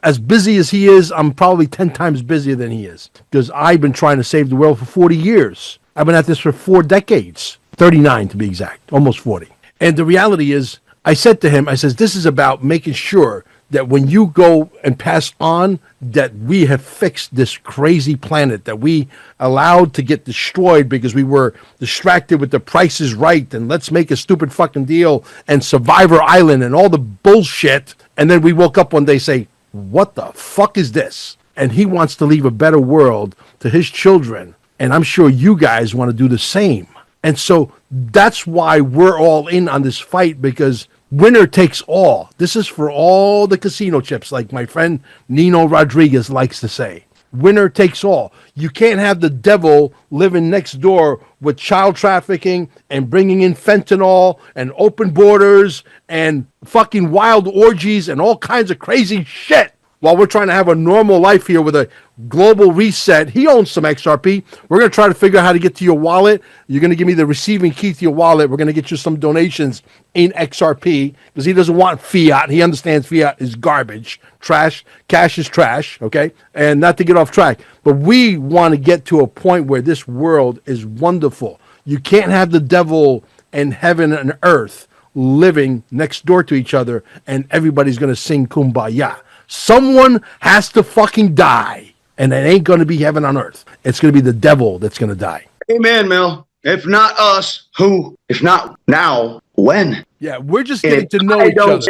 as busy as he is. I'm probably 10 times busier than he is because I've been trying to save the world for 40 years. I've been at this for 4 decades. 39 to be exact, almost 40. And the reality is, I said to him, I says, this is about making sure that when you go and pass on, that we have fixed this crazy planet that we allowed to get destroyed because we were distracted with the Price is Right and let's make a stupid fucking deal and Survivor Island and all the bullshit. And then we woke up one day say, what the fuck is this? And he wants to leave a better world to his children. And I'm sure you guys want to do the same. And so that's why we're all in on this fight, because winner takes all. This is for all the casino chips, like my friend Nino Rodriguez likes to say. Winner takes all. You can't have the devil living next door with child trafficking and bringing in fentanyl and open borders and fucking wild orgies and all kinds of crazy shit while we're trying to have a normal life here with a global reset. He owns some XRP. We're going to try to figure out how to get to your wallet. You're going to give me the receiving key to your wallet. We're going to get you some donations in XRP because he doesn't want fiat. He understands fiat is garbage, trash. Cash is trash, okay? And not to get off track, but we want to get to a point where this world is wonderful. You can't have the devil and heaven and earth living next door to each other and everybody's going to sing Kumbaya. Someone has to fucking die, and it ain't going to be heaven on earth. It's going to be the devil that's going to die. Amen, Mel. If not us, who? If not now, when? Yeah, we're just getting to know each other.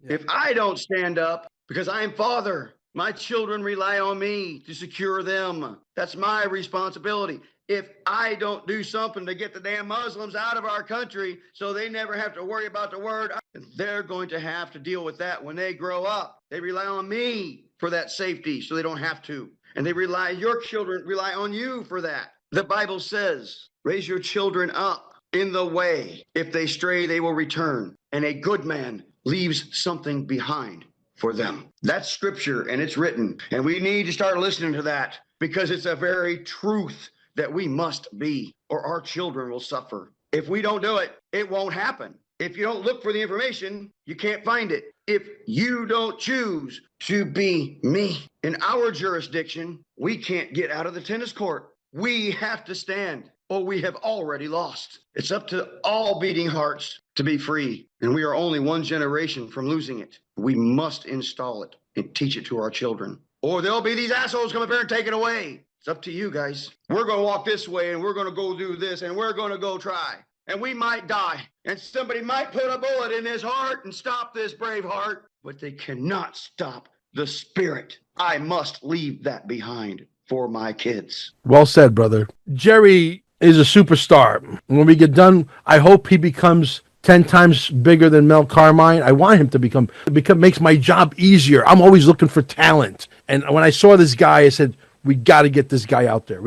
If I don't stand up, because I am father, my children rely on me to secure them. That's my responsibility. If I don't do something to get the damn Muslims out of our country so they never have to worry about the word, they're going to have to deal with that when they grow up. They rely on me for that safety so they don't have to. And your children rely on you for that. The Bible says, raise your children up in the way. If they stray, they will return. And a good man leaves something behind for them. That's scripture and it's written. And we need to start listening to that because it's a very truth that we must be, or our children will suffer. If we don't do it, it won't happen. If you don't look for the information, you can't find it. If you don't choose to be me in our jurisdiction, we can't get out of the tennis court. We have to stand, or we have already lost. It's up to all beating hearts to be free, and we are only one generation from losing it. We must install it and teach it to our children, or there'll be these assholes come up here and take it away. It's up to you guys. We're going to walk this way and we're going to go do this and we're going to go try. And we might die. And somebody might put a bullet in his heart and stop this brave heart. But they cannot stop the spirit. I must leave that behind for my kids. Well said, brother. Jerry is a superstar. When we get done, I hope he becomes 10 times bigger than Mel Carmine. I want him to become makes my job easier. I'm always looking for talent. And when I saw this guy, I said, we got to get this guy out there.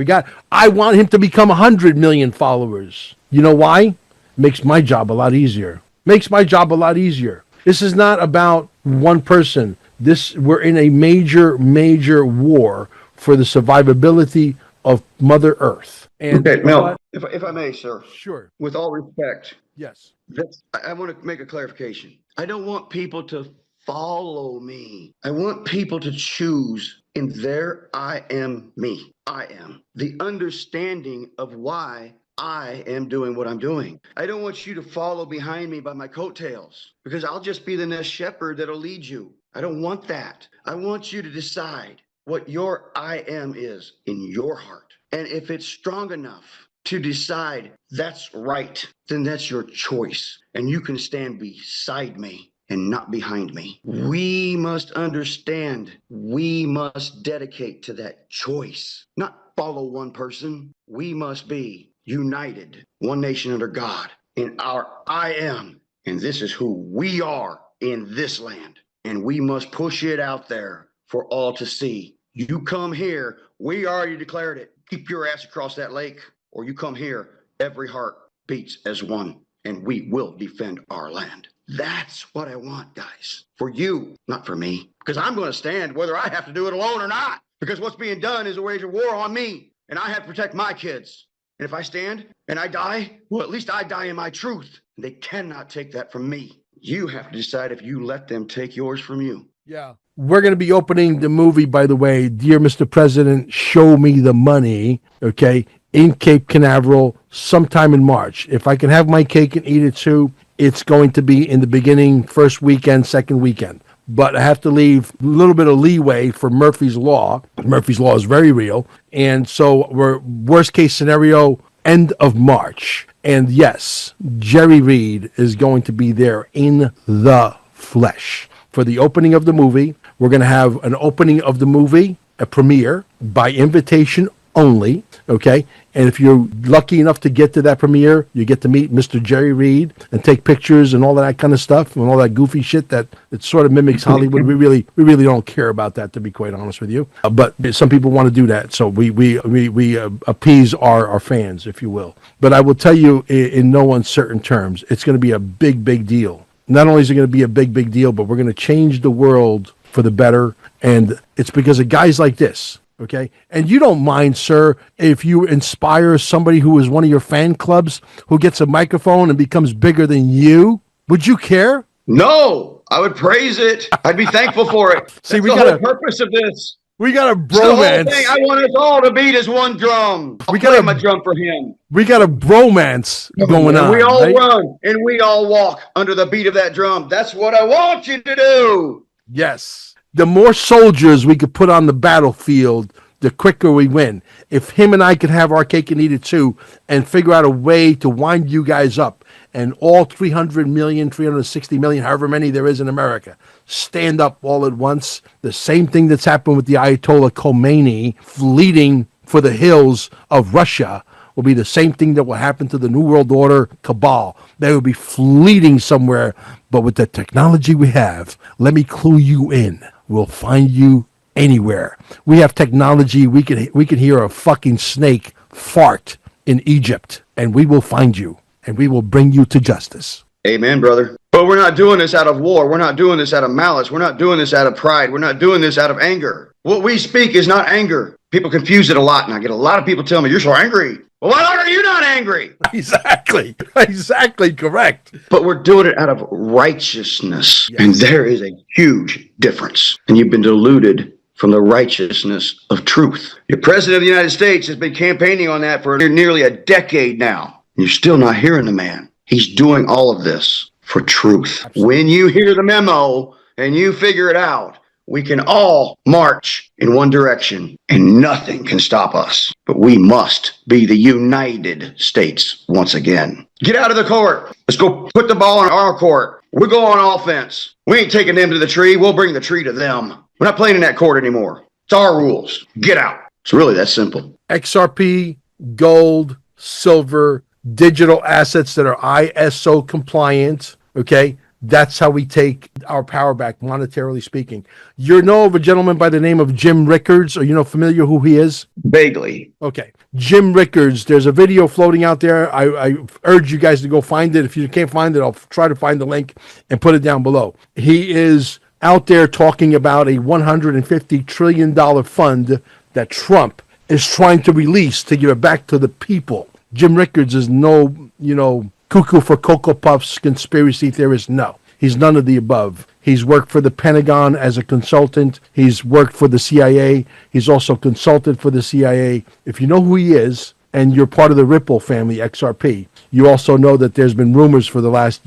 I want him to become 100 million followers. You know why? Makes my job a lot easier. Makes my job a lot easier. This is not about one person. We're in a major, major war for the survivability of Mother Earth. And okay, Mel, if I may, sir. Sure. With all respect. Yes. I want to make a clarification. I don't want people to follow me. I want people to choose in their I am me. I am. The understanding of why I am doing what I'm doing. I don't want you to follow behind me by my coattails because I'll just be the next shepherd that'll lead you. I don't want that. I want you to decide what your I am is in your heart. And if it's strong enough to decide that's right, then that's your choice. And you can stand beside me and not behind me. We must understand, we must dedicate to that choice, not follow one person. We must be united, one nation under God, in our I am. And this is who we are in this land. And we must push it out there for all to see. You come here, we already declared it. Keep your ass across that lake, or you come here, every heart beats as one, and we will defend our land. That's what I want, guys. For you, not for me. Because I'm going to stand whether I have to do it alone or not. Because what's being done is a wage of war on me. And I have to protect my kids. And if I stand and I die, well, at least I die in my truth. They cannot take that from me. You have to decide if you let them take yours from you. Yeah. We're going to be opening the movie, by the way, Dear Mr. President, Show Me the Money, okay, in Cape Canaveral sometime in March. If I can have my cake and eat it too, it's going to be in the beginning, first weekend, second weekend. But I have to leave a little bit of leeway for Murphy's Law. Murphy's Law is very real. And so we're worst case scenario, end of March. And yes, Jerry Reid is going to be there in the flesh for the opening of the movie. We're going to have an opening of the movie, a premiere by invitation only, okay? And if you're lucky enough to get to that premiere, you get to meet Mr. Jerry Reid and take pictures and all of that kind of stuff and all that goofy shit that it sort of mimics Hollywood. We really don't care about that, to be quite honest with you. But some people want to do that, so we appease our fans, if you will. But I will tell you in no uncertain terms, it's going to be a big deal. Not only is it going to be a big deal, but we're going to change the world for the better, and it's because of guys like this. Okay. And you don't mind, sir, if you inspire somebody who is one of your fan clubs who gets a microphone and becomes bigger than you? Would you care? No, I would praise it. I'd be thankful for it. See, That's the whole purpose of this. We got a The whole bromance. thing. I want us all to beat as one drum. We got play my drum for him. We got a bromance going on. We all right? run and we all walk under the beat of that drum. That's what I want you to do. Yes. The more soldiers we could put on the battlefield, the quicker we win. If him and I could have our cake and eat it too and figure out a way to wind you guys up and all 300 million, 360 million, however many there is in America, stand up all at once, the same thing that's happened with the Ayatollah Khomeini fleeing for the hills of Russia will be the same thing that will happen to the New World Order cabal. They will be fleeing somewhere, but with the technology we have, let me clue you in. We'll find you anywhere. We have technology. We can hear a fucking snake fart in Egypt, and we will find you, and we will bring you to justice. Amen, brother. But we're not doing this out of war. We're not doing this out of malice. We're not doing this out of pride. We're not doing this out of anger. What we speak is not anger. People confuse it a lot, and I get a lot of people telling me, you're so angry. Well, why are you not angry? Exactly correct. But we're doing it out of righteousness. Yes. And there is a huge difference. And you've been deluded from the righteousness of truth. Your president of the United States has been campaigning on that for nearly a decade now. You're still not hearing the man. He's doing all of this for truth. Absolutely. When you hear the memo and you figure it out, we can all march in one direction and nothing can stop us. But we must be the United States once again. Get out of the court. Let's go put the ball in our court. We're going on offense. We ain't taking them to the tree. We'll bring the tree to them. We're not playing in that court anymore. It's our rules. Get out. It's really that simple. XRP, gold, silver, digital assets that are ISO compliant, okay? That's how we take our power back, monetarily speaking. You know of a gentleman by the name of Jim Rickards? Are you familiar who he is? Vaguely. Okay. Jim Rickards, there's a video floating out there. I urge you guys to go find it. If you can't find it, I'll try to find the link and put it down below. He is out there talking about a $150 trillion fund that Trump is trying to release to give it back to the people. Jim Rickards is no, cuckoo for Cocoa Puffs conspiracy theorist. No, he's none of the above. He's worked for the Pentagon as a consultant. He's worked for the CIA. He's also consulted for the CIA. If you know who he is, and you're part of the Ripple family, XRP, you also know that there's been rumors for the last,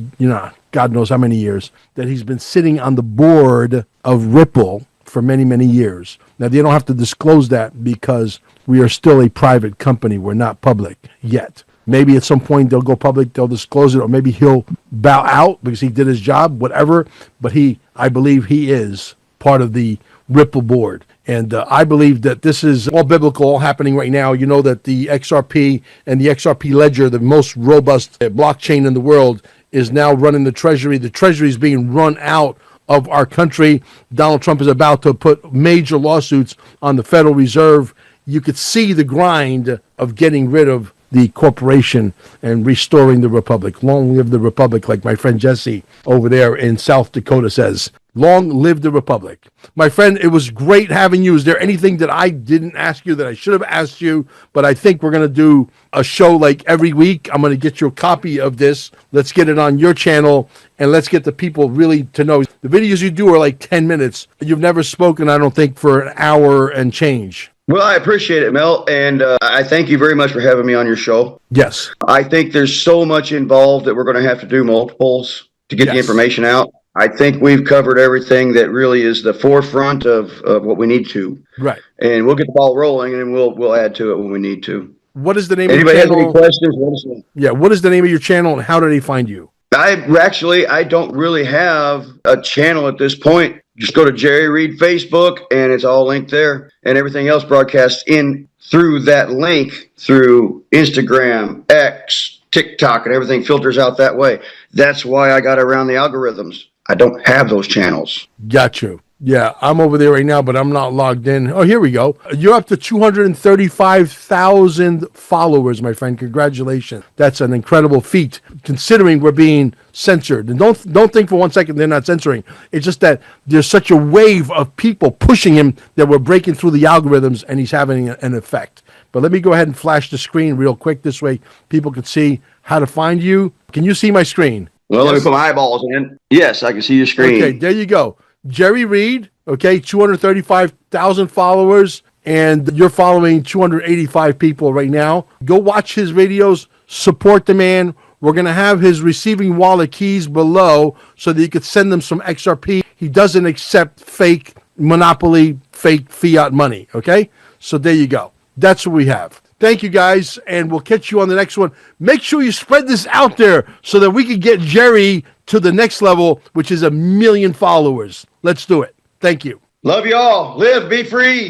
God knows how many years, that he's been sitting on the board of Ripple for many, many years. Now, they don't have to disclose that because we are still a private company. We're not public yet. Maybe at some point they'll go public, they'll disclose it, or maybe he'll bow out because he did his job, whatever. But I believe he is part of the Ripple board. And I believe that this is all biblical, all happening right now. You know that the XRP and the XRP ledger, the most robust blockchain in the world, is now running the Treasury. The Treasury is being run out of our country. Donald Trump is about to put major lawsuits on the Federal Reserve. You could see the grind of getting rid of the corporation and restoring the republic. Long live the republic, like my friend Jesse over there in South Dakota says. Long live the republic. My friend, it was great having you. Is there anything that I didn't ask you that I should have asked you? But I think we're going to do a show like every week. I'm going to get you a copy of this. Let's get it on your channel, and let's get the people really to know. The videos you do are like 10 minutes. You've never spoken, I don't think, for an hour and change. Well, I appreciate it, Mel, and I thank you very much for having me on your show. Yes. I think there's so much involved that we're going to have to do multiples to get the information out. I think we've covered everything that really is the forefront of what we need to. Right. And we'll get the ball rolling, and we'll add to it when we need to. What is the name Anybody of your channel? Has any questions? Yeah, what is the name of your channel, and how do they find you? I don't really have a channel at this point. Just go to Jerry Reid Facebook, and it's all linked there. And everything else broadcasts in through that link through Instagram, X, TikTok, and everything filters out that way. That's why I got around the algorithms. I don't have those channels. Got you. Yeah, I'm over there right now, but I'm not logged in. Oh, here we go. You're up to 235,000 followers, my friend. Congratulations. That's an incredible feat, considering we're being censored. And don't think for 1 second they're not censoring. It's just that there's such a wave of people pushing him that we're breaking through the algorithms, and he's having an effect. But let me go ahead and flash the screen real quick. This way people can see how to find you. Can you see my screen? Well, yes. Let me put my eyeballs in. Yes, I can see your screen. Okay, there you go. Jerry Reid, okay, 235,000 followers, and you're following 285 people right now. Go watch his videos, support the man. We're going to have his receiving wallet keys below so that you could send them some XRP. He doesn't accept fake monopoly, fake fiat money, okay? So there you go. That's what we have. Thank you, guys, and we'll catch you on the next one. Make sure you spread this out there so that we can get Jerry to the next level, which is 1 million followers. Let's do it. Thank you. Love you all. Live, be free.